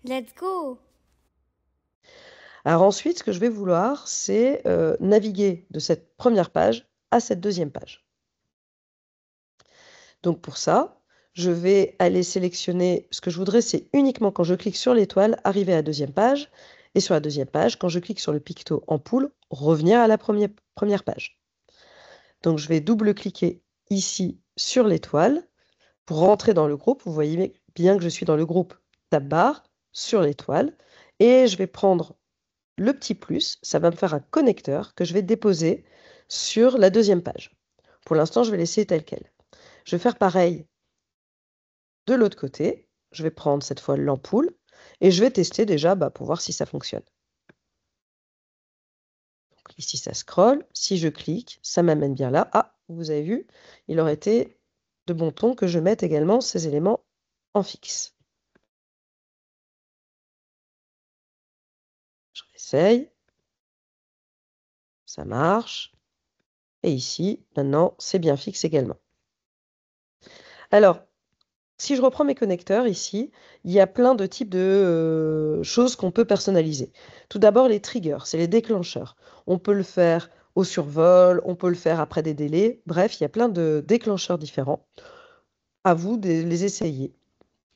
Let's go! Alors ensuite, ce que je vais vouloir, c'est naviguer de cette première page à cette deuxième page. Donc pour ça, je vais aller sélectionner, ce que je voudrais, c'est uniquement quand je clique sur l'étoile, arriver à la deuxième page, et sur la deuxième page, quand je clique sur le picto ampoule, revenir à la première page. Donc je vais double-cliquer ici sur l'étoile pour rentrer dans le groupe. Vous voyez bien que je suis dans le groupe Tab Bar sur l'étoile, et je vais prendre le petit plus, ça va me faire un connecteur que je vais déposer sur la deuxième page. Pour l'instant, je vais laisser tel quel. Je vais faire pareil de l'autre côté. Je vais prendre cette fois l'ampoule et je vais tester déjà pour voir si ça fonctionne. Donc ici, ça scrolle. Si je clique, ça m'amène bien là. Ah, vous avez vu, il aurait été de bon ton que je mette également ces éléments en fixe. Je réessaye. Ça marche. Et ici, maintenant, c'est bien fixe également. Alors, si je reprends mes connecteurs ici, il y a plein de types de choses qu'on peut personnaliser. Tout d'abord, les triggers, c'est les déclencheurs. On peut le faire au survol, on peut le faire après des délais. Bref, il y a plein de déclencheurs différents. À vous de les essayer.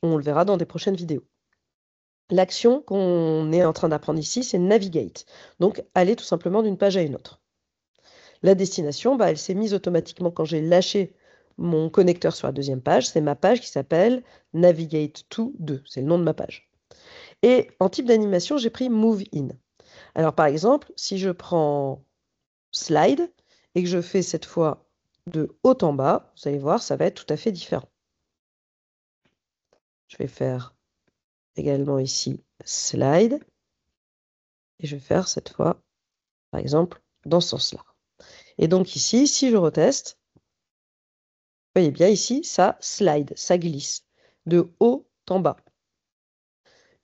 On le verra dans des prochaines vidéos. L'action qu'on est en train d'apprendre ici, c'est navigate. Donc, aller tout simplement d'une page à une autre. La destination, elle s'est mise automatiquement quand j'ai lâché mon connecteur sur la deuxième page. C'est ma page qui s'appelle Navigate to 2. C'est le nom de ma page. Et en type d'animation, j'ai pris Move In. Alors par exemple, si je prends Slide et que je fais cette fois de haut en bas, vous allez voir, ça va être tout à fait différent. Je vais faire également ici Slide et je vais faire cette fois, par exemple, dans ce sens-là. Et donc ici, si je reteste, vous voyez bien ici, ça slide, ça glisse de haut en bas,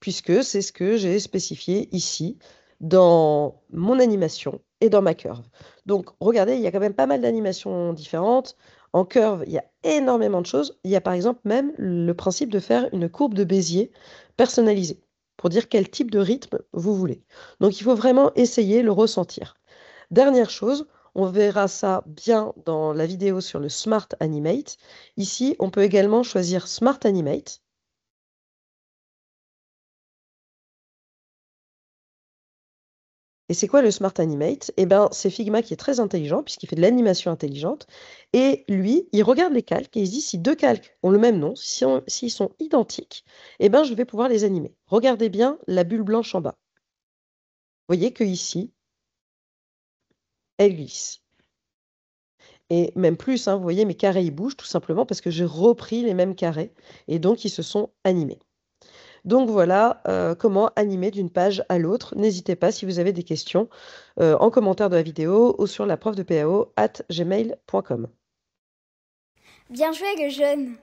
puisque c'est ce que j'ai spécifié ici dans mon animation et dans ma curve. Donc regardez, il y a quand même pas mal d'animations différentes. En curve, il y a énormément de choses. Il y a par exemple même le principe de faire une courbe de Bézier personnalisée pour dire quel type de rythme vous voulez. Donc il faut vraiment essayer, le ressentir. Dernière chose, on verra ça bien dans la vidéo sur le Smart Animate. Ici, on peut également choisir Smart Animate. Et c'est quoi le Smart Animate? Eh bien, c'est Figma qui est très intelligent puisqu'il fait de l'animation intelligente. Et lui, il regarde les calques et il se dit si deux calques ont le même nom, s'ils sont identiques, eh ben, je vais pouvoir les animer. Regardez bien la bulle blanche en bas. Vous voyez que ici, elle glisse. Et même plus, hein, vous voyez, mes carrés, ils bougent tout simplement parce que j'ai repris les mêmes carrés et donc ils se sont animés. Donc voilà comment animer d'une page à l'autre. N'hésitez pas si vous avez des questions en commentaire de la vidéo ou sur la prof de PAO @gmail.com. Bien joué, le jeune!